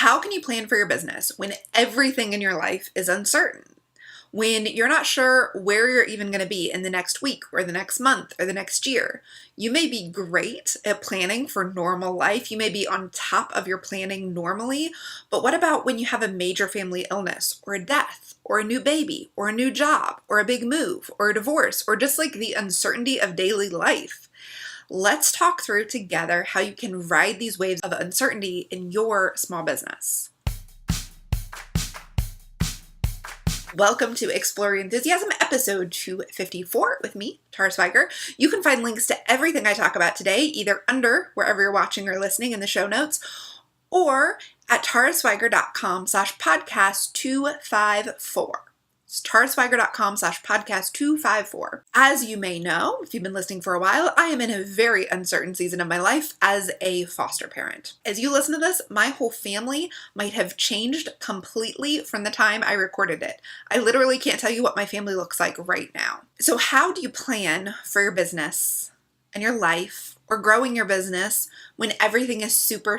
How can you plan for your business when everything in your life is uncertain? When you're not sure where you're even going to be in the next week or the next month or the next year? You may be great at planning for normal life. You may be on top of your planning normally, but what about when you have a major family illness or a death or a new baby or a new job or a big move or a divorce or just like the uncertainty of daily life? Let's talk through together how you can ride these waves of uncertainty in your small business. Welcome to Explore Your Enthusiasm, episode 254 with me, Tara Swiger. You can find links to everything I talk about today, either under wherever you're watching or listening in the show notes, or at taraswiger.com/podcast 254. It's taraswiger.com/podcast 254. As you may know, if you've been listening for a while, I am in a very uncertain season of my life as a foster parent. As you listen to this, my whole family might have changed completely from the time I recorded it. I literally can't tell you what my family looks like right now. So how do you plan for your business and your life or growing your business when everything is super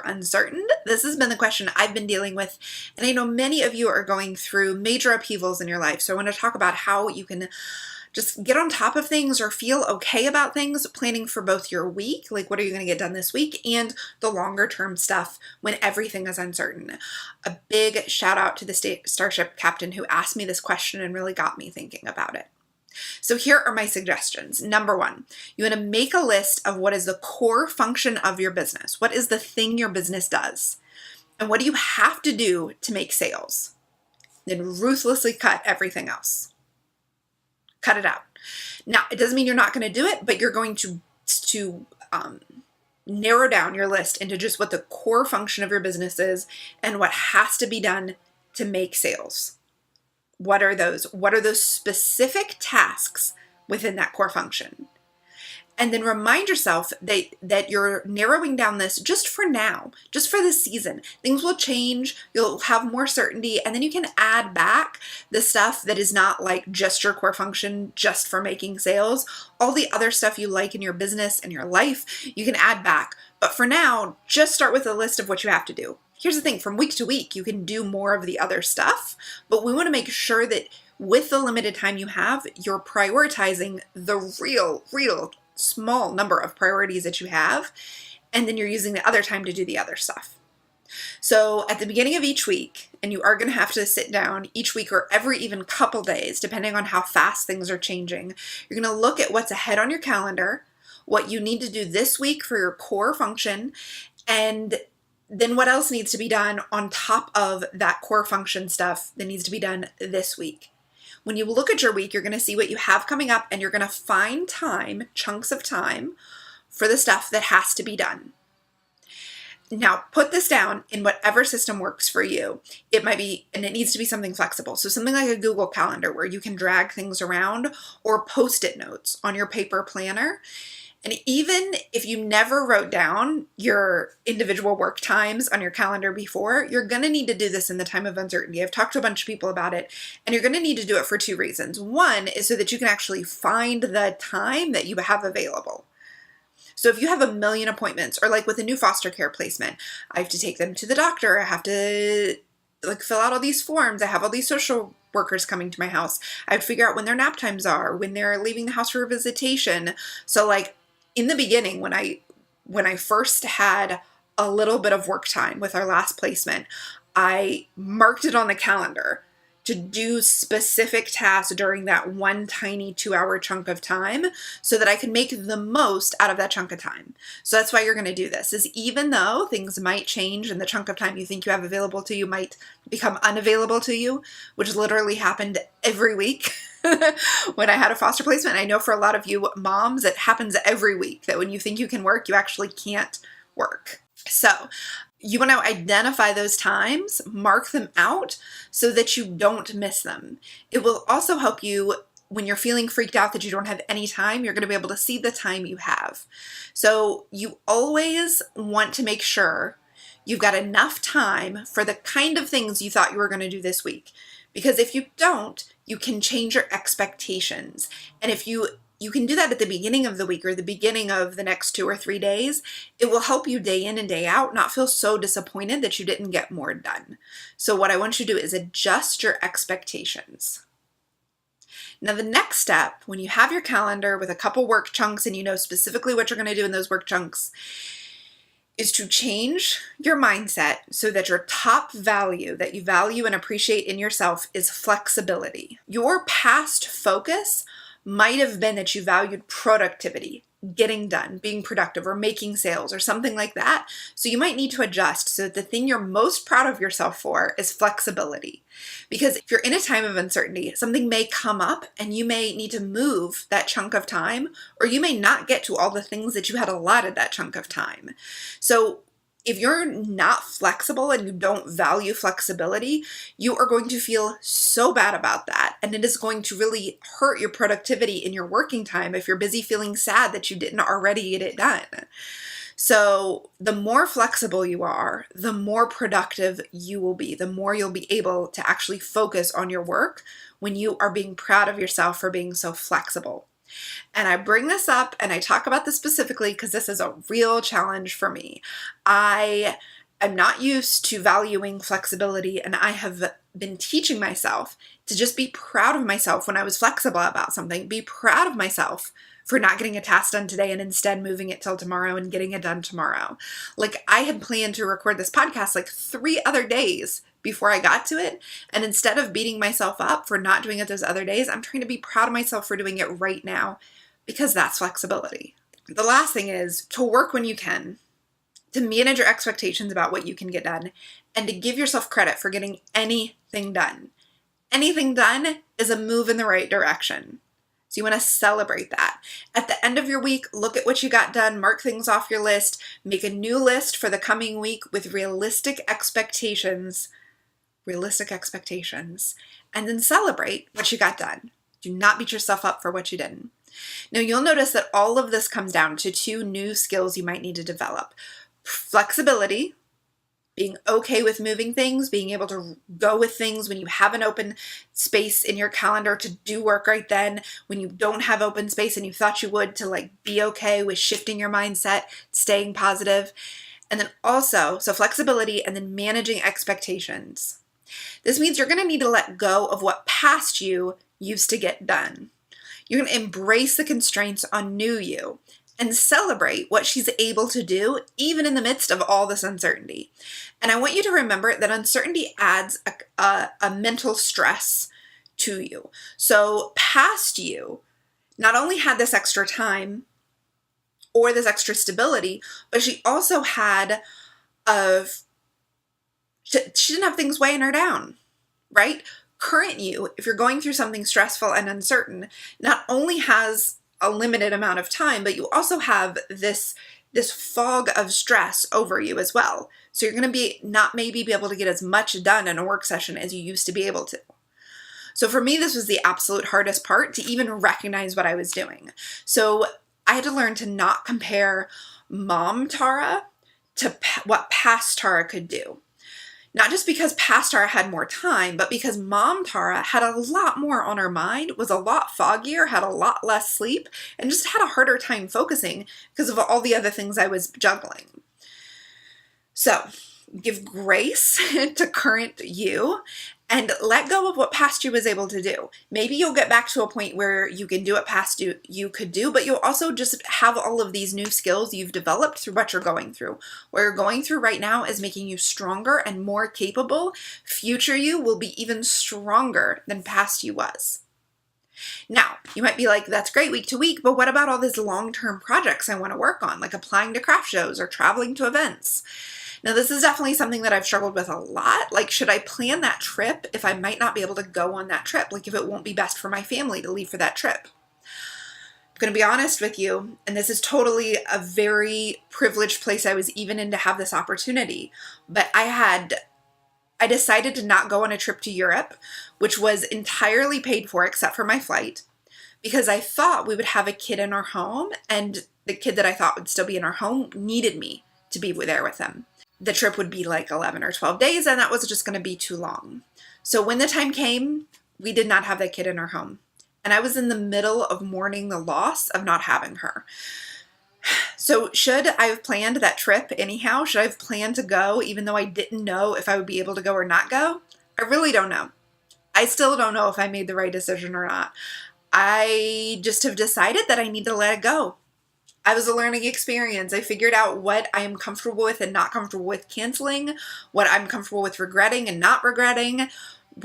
uncertain? This has been the question I've been dealing with, and I know many of you are going through major upheavals in your life. So I want to talk about how you can just get on top of things or feel okay about things, planning for both your week, like what are you going to get done this week, and the longer term stuff when everything is uncertain. A big shout out to the Starship captain who asked me this question and really got me thinking about it. So here are my suggestions. Number one, you want to make a list of what is the core function of your business. What is the thing your business does? And what do you have to do to make sales? Then ruthlessly cut everything else. Cut it out. Now, it doesn't mean you're not going to do it, but you're going to narrow down your list into just what the core function of your business is and what has to be done to make sales. What are those? What are those specific tasks within that core function? And then remind yourself that you're narrowing down this just for now, just for this season. Things will change, you'll have more certainty, and then you can add back the stuff that is not like just your core function, just for making sales. All the other stuff you like in your business and your life, you can add back. But for now, just start with a list of what you have to do. Here's the thing, from week to week, you can do more of the other stuff, but we want to make sure that with the limited time you have, you're prioritizing the real small number of priorities that you have, and then you're using the other time to do the other stuff. So at the beginning of each week, and you are going to have to sit down each week or every even couple days, depending on how fast things are changing, you're going to look at what's ahead on your calendar, what you need to do this week for your core function, and then what else needs to be done on top of that core function stuff that needs to be done this week. When you look at your week, you're going to see what you have coming up, and you're going to find time, chunks of time, for the stuff that has to be done. Now, put this down in whatever system works for you. It might be, and it needs to be something flexible. So something like a Google Calendar where you can drag things around, or Post-it notes on your paper planner. And even if you never wrote down your individual work times on your calendar before, you're going to need to do this in the time of uncertainty. I've talked to a bunch of people about it, and you're going to need to do it for two reasons. One is so that you can actually find the time that you have available. So if you have a million appointments, or like with a new foster care placement, I have to take them to the doctor, I have to fill out all these forms, I have all these social workers coming to my house, I have to figure out when their nap times are, when they're leaving the house for a visitation. So in the beginning, when I first had a little bit of work time with our last placement, I marked it on the calendar to do specific tasks during that one tiny 2-hour chunk of time so that I could make the most out of that chunk of time. So that's why you're going to do this, is even though things might change and the chunk of time you think you have available to you might become unavailable to you, which literally happened every week. When I had a foster placement, I know for a lot of you moms, it happens every week that when you think you can work, you actually can't work. So you want to identify those times, mark them out so that you don't miss them. It will also help you when you're feeling freaked out that you don't have any time, you're going to be able to see the time you have. So you always want to make sure you've got enough time for the kind of things you thought you were going to do this week. Because if you don't, you can change your expectations. And if you you can do that at the beginning of the week or the beginning of the next 2 or 3 days. It will help you day in and day out not feel so disappointed that you didn't get more done. So what I want you to do is adjust your expectations. Now, the next step, when you have your calendar with a couple work chunks and you know specifically what you're going to do in those work chunks, is to change your mindset so that your top value that you value and appreciate in yourself is flexibility. Your past focus might have been that you valued productivity, getting done, being productive, or making sales, or something like that. So you might need to adjust so that the thing you're most proud of yourself for is flexibility. Because if you're in a time of uncertainty, something may come up and you may need to move that chunk of time, or you may not get to all the things that you had allotted that chunk of time. So if you're not flexible and you don't value flexibility, you are going to feel so bad about that. And it is going to really hurt your productivity in your working time if you're busy feeling sad that you didn't already get it done. So the more flexible you are, the more productive you will be, the more you'll be able to actually focus on your work when you are being proud of yourself for being so flexible. And I bring this up and I talk about this specifically because this is a real challenge for me. I am not used to valuing flexibility, and I have been teaching myself to just be proud of myself when I was flexible about something, be proud of myself for not getting a task done today and instead moving it till tomorrow and getting it done tomorrow. Like, I had planned to record this podcast like 3 other days before I got to it. And instead of beating myself up for not doing it those other days, I'm trying to be proud of myself for doing it right now, because that's flexibility. The last thing is to work when you can, to manage your expectations about what you can get done, and to give yourself credit for getting anything done. Anything done is a move in the right direction. So you want to celebrate that. At the end of your week, look at what you got done, mark things off your list, make a new list for the coming week with realistic expectations, and then celebrate what you got done. Do not beat yourself up for what you didn't. Now, you'll notice that all of this comes down to 2 new skills you might need to develop. Flexibility, being okay with moving things, being able to go with things when you have an open space in your calendar to do work right then, when you don't have open space and you thought you would, to be okay with shifting your mindset, staying positive. And then also, so flexibility, and then managing expectations. This means you're going to need to let go of what past you used to get done. You're going to embrace the constraints on new you and celebrate what she's able to do, even in the midst of all this uncertainty. And I want you to remember that uncertainty adds a mental stress to you. So past you not only had this extra time or this extra stability, but she also had she didn't have things weighing her down, right? Current you, if you're going through something stressful and uncertain, not only has a limited amount of time, but you also have this fog of stress over you as well. So you're going to not maybe be able to get as much done in a work session as you used to be able to. So for me, this was the absolute hardest part, to even recognize what I was doing. So I had to learn to not compare mom Tara to what past Tara could do. Not just because past Tara had more time, but because mom Tara had a lot more on her mind, was a lot foggier, had a lot less sleep, and just had a harder time focusing because of all the other things I was juggling. So give grace to current you and let go of what past you was able to do. Maybe you'll get back to a point where you can do what past you could do, but you'll also just have all of these new skills you've developed through what you're going through. What you're going through right now is making you stronger and more capable. Future you will be even stronger than past you was. Now, you might be like, that's great week to week, but what about all these long-term projects I want to work on, like applying to craft shows or traveling to events? Now, this is definitely something that I've struggled with a lot. Like, should I plan that trip if I might not be able to go on that trip? Like, if it won't be best for my family to leave for that trip? I'm going to be honest with you, and this is totally a very privileged place I was even in to have this opportunity, but I decided to not go on a trip to Europe, which was entirely paid for except for my flight, because I thought we would have a kid in our home, and the kid that I thought would still be in our home needed me to be there with him. The trip would be like 11 or 12 days, and that was just going to be too long. So when the time came, we did not have that kid in our home. And I was in the middle of mourning the loss of not having her. So should I have planned that trip anyhow? Should I have planned to go even though I didn't know if I would be able to go or not go? I really don't know. I still don't know if I made the right decision or not. I just have decided that I need to let it go. I was a learning experience. I figured out what I am comfortable with and not comfortable with canceling, what I'm comfortable with regretting and not regretting,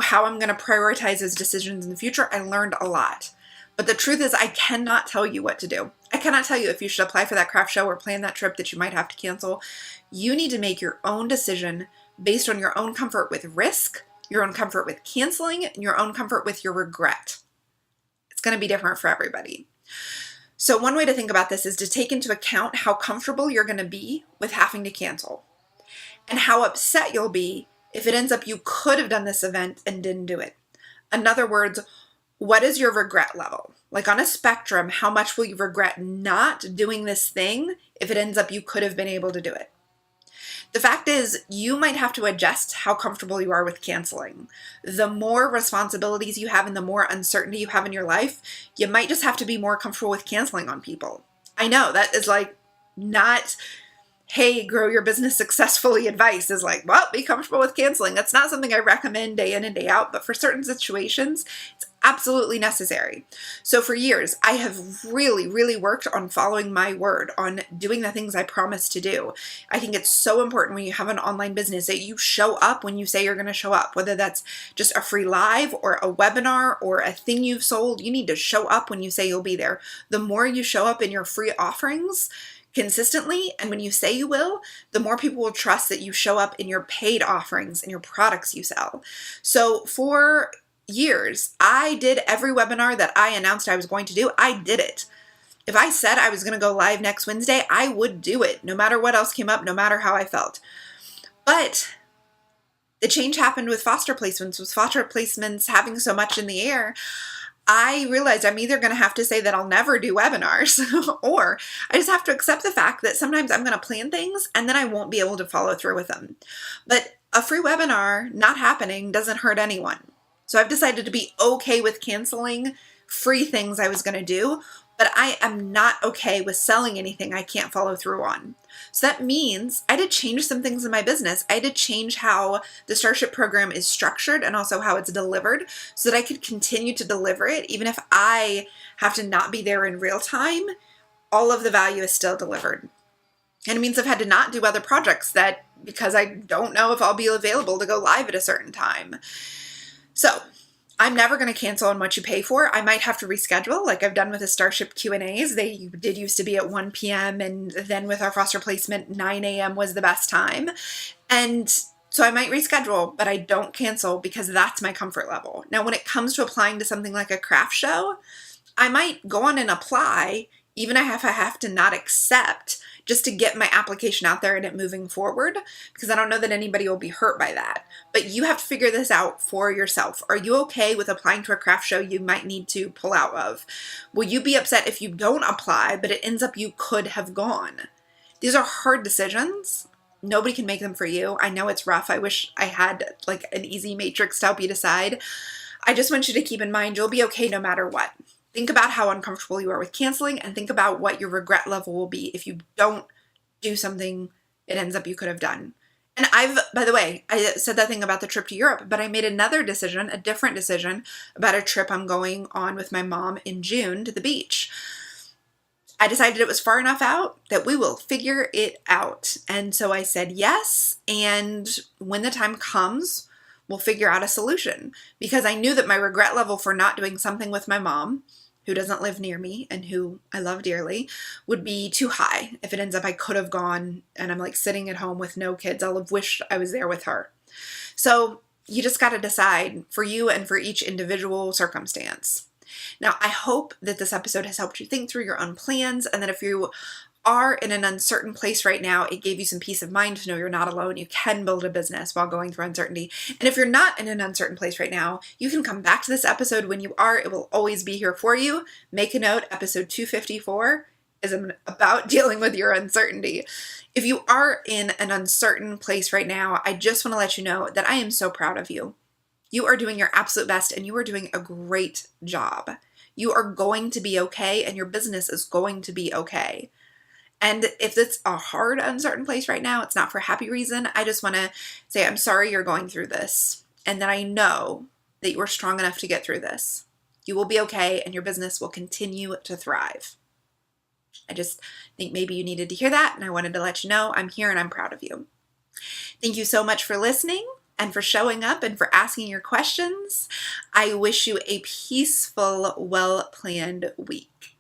how I'm going to prioritize those decisions in the future. I learned a lot. But the truth is, I cannot tell you what to do. I cannot tell you if you should apply for that craft show or plan that trip that you might have to cancel. You need to make your own decision based on your own comfort with risk, your own comfort with canceling, and your own comfort with your regret. It's going to be different for everybody. So one way to think about this is to take into account how comfortable you're going to be with having to cancel and how upset you'll be if it ends up you could have done this event and didn't do it. In other words, what is your regret level? Like on a spectrum, how much will you regret not doing this thing if it ends up you could have been able to do it? The fact is, you might have to adjust how comfortable you are with canceling. The more responsibilities you have and the more uncertainty you have in your life, you might just have to be more comfortable with canceling on people. I know that is like not, hey, grow your business successfully advice is like, well, be comfortable with canceling. That's not something I recommend day in and day out, but for certain situations, it's absolutely necessary. So for years, I have really, really worked on following my word, on doing the things I promised to do. I think it's so important when you have an online business that you show up when you say you're going to show up, whether that's just a free live or a webinar or a thing you've sold. You need to show up when you say you'll be there. The more you show up in your free offerings consistently, and when you say you will, the more people will trust that you show up in your paid offerings and your products you sell. So for years, I did every webinar that I announced I was going to do. I did it. If I said I was going to go live next Wednesday, I would do it, no matter what else came up, no matter how I felt. But the change happened with foster placements. With foster placements having so much in the air, I realized I'm either going to have to say that I'll never do webinars or I just have to accept the fact that sometimes I'm going to plan things and then I won't be able to follow through with them. But a free webinar not happening doesn't hurt anyone. So I've decided to be okay with canceling free things I was going to do, but I am not okay with selling anything I can't follow through on. So that means I had to change some things in my business. I had to change how the Starship program is structured and also how it's delivered so that I could continue to deliver it. Even if I have to not be there in real time, all of the value is still delivered. And it means I've had to not do other projects that because I don't know if I'll be available to go live at a certain time. So I'm never going to cancel on what you pay for. I might have to reschedule like I've done with the Starship Q&As. They did used to be at 1 p.m. and then with our foster placement, 9 a.m. was the best time. And so I might reschedule, but I don't cancel because that's my comfort level. Now, when it comes to applying to something like a craft show, I might go on and apply even if I have to not accept just to get my application out there and it moving forward, because I don't know that anybody will be hurt by that. But you have to figure this out for yourself. Are you okay with applying to a craft show you might need to pull out of? Will you be upset if you don't apply, but it ends up you could have gone? These are hard decisions. Nobody can make them for you. I know it's rough. I wish I had like an easy matrix to help you decide. I just want you to keep in mind you'll be okay no matter what. Think about how uncomfortable you are with canceling and think about what your regret level will be if you don't do something it ends up you could have done. And by the way, I said that thing about the trip to Europe, but I made another decision, a different decision about a trip I'm going on with my mom in June to the beach. I decided it was far enough out that we will figure it out. And so I said yes. And when the time comes, we'll figure out a solution because I knew that my regret level for not doing something with my mom, who doesn't live near me and who I love dearly, would be too high. If it ends up I could have gone and I'm like sitting at home with no kids, I'll have wished I was there with her. So you just got to decide for you and for each individual circumstance. Now, I hope that this episode has helped you think through your own plans and that if you are in an uncertain place right now, it gave you some peace of mind to know you're not alone. You can build a business while going through uncertainty. And if you're not in an uncertain place right now, you can come back to this episode when you are. It will always be here for you. Make a note, episode 254 is about dealing with your uncertainty. If you are in an uncertain place right now, I just want to let you know that I am so proud of you. You are doing your absolute best and you are doing a great job. You are going to be okay, and your business is going to be okay. And if it's a hard, uncertain place right now, it's not for happy reason. I just want to say, I'm sorry you're going through this, and that I know that you are strong enough to get through this. You will be okay, and your business will continue to thrive. I just think maybe you needed to hear that, and I wanted to let you know I'm here and I'm proud of you. Thank you so much for listening and for showing up and for asking your questions. I wish you a peaceful, well-planned week.